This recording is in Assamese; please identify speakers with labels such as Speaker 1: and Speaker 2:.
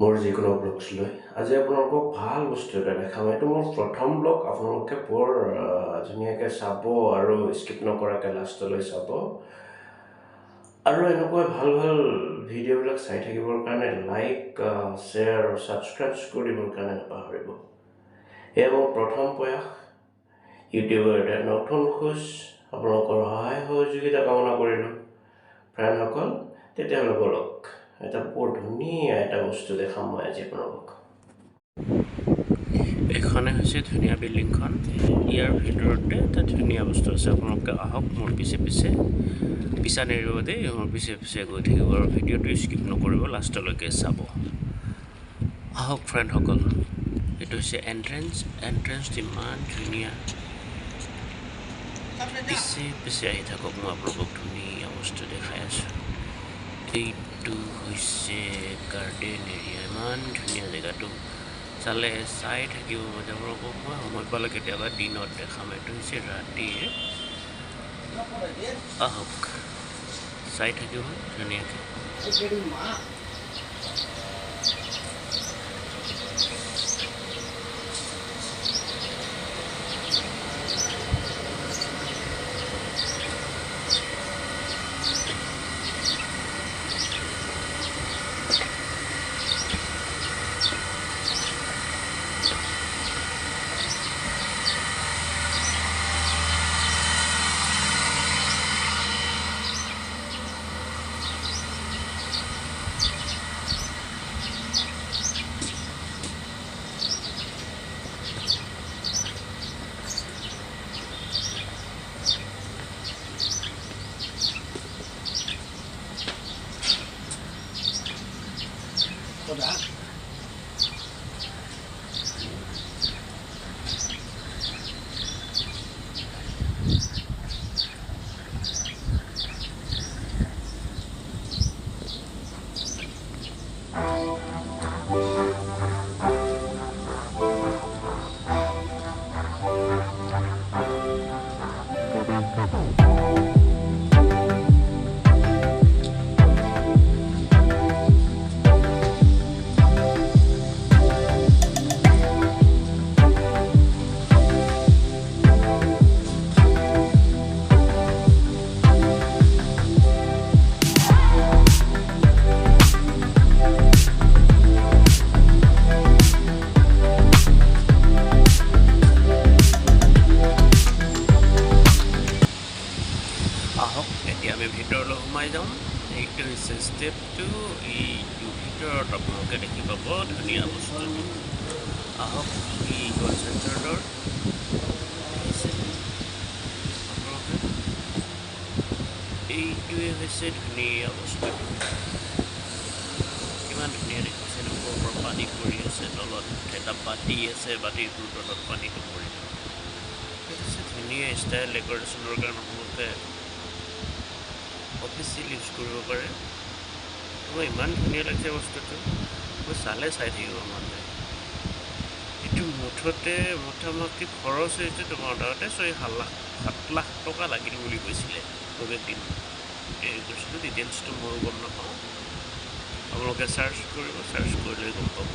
Speaker 1: মোৰ যিকোনো ব্লগছ লৈ আজি আপোনালোকক ভাল বস্তু এটা দেখাম। এইটো মোৰ প্ৰথম ব্লগ। আপোনালোকে বৰ ধুনীয়াকৈ চাব আৰু স্কিপ নকৰাকৈ লাষ্টলৈ চাব আৰু এনেকৈ ভাল ভাল ভিডিঅ'বিলাক চাই থাকিবৰ কাৰণে লাইক শ্বেয়াৰ আৰু ছাবস্ক্ৰাইব কৰিবৰ কাৰণে নাপাহৰিব। এয়া মোৰ প্ৰথম প্ৰয়াস ইউটিউবৰ এটা নতুন খোজ। আপোনালোকৰ সহায় সহযোগিতা কামনা কৰিলোঁ ফ্ৰেণ্ডসকল। তেতিয়াহ'লে বলক এটা বৰ ধুনীয়া এটা বস্তু দেখাম মই আজি আপোনালোকক। এইখনে হৈছে ধুনীয়া বিল্ডিংখন। ইয়াৰ ভিতৰতে এটা ধুনীয়া বস্তু আছে। আপোনালোকে আহক মোৰ পিছে পিছা নেৰিব দেই, মোৰ পিছে গৈ থাকিব আৰু ভিডিঅ'টো স্কিপ নকৰিব, লাষ্টলৈকে চাব। আহক ফ্ৰেণ্ডসকল। এইটো হৈছে এণ্ট্ৰেঞ্চ ইমান ধুনীয়া। পিছে আহি থাকক, মই আপোনালোকক ধুনীয়া বস্তু দেখাই আছোঁ। এইটো হৈছে গাৰ্ডেন এৰিয়া। ইমান ধুনীয়া জেগাটো, চালে চাই থাকিব মজা। আপোনালোকক মই সময় পালে কেতিয়াবা দিনত দেখাম। এইটো হৈছে ৰাতিৰ। আহক চাই থাকিব ধুনীয়াকৈ। আহক এতিয়া আমি ভিতৰলৈ সোমাই যাওঁ। এইটো হৈছে ষ্টেপটো। এইটো ভিতৰত আপোনালোকে দেখি পাব ধুনীয়া বস্তুটো। আহক, এই হ'ল চেণ্টাৰ। আপোনালোকে এইটোৱে হৈছে ধুনীয়া বস্তুটো। কিমান ধুনীয়া দেখিছে। ওপৰৰ পৰা পানী পৰি আছে, তলত এটা বাতি আছে, বাতিটোৰ তলত পানীটো পৰি আছে। ধুনীয়া ষ্টাইল ডেক'ৰেশ্যনৰ কাৰণে আপোনালোকে অফিচিয়েল ইউজ কৰিব পাৰে। মোৰ ইমান ধুনীয়া লাগিছে বস্তুটো, মই চাই থাকিব মন যায়। এইটো মোটামুটি খৰচ হৈছে তোমাৰ তাতে 6-7 লাখ টকা লাগিল বুলি কৈছিলে প্ৰৱেশ দিন। এই বস্তুটো ডিটেইলছটো ময়ো গম নাপাওঁ। আপোনালোকে চাৰ্চ কৰিব, চাৰ্চ কৰিলে গম পাব।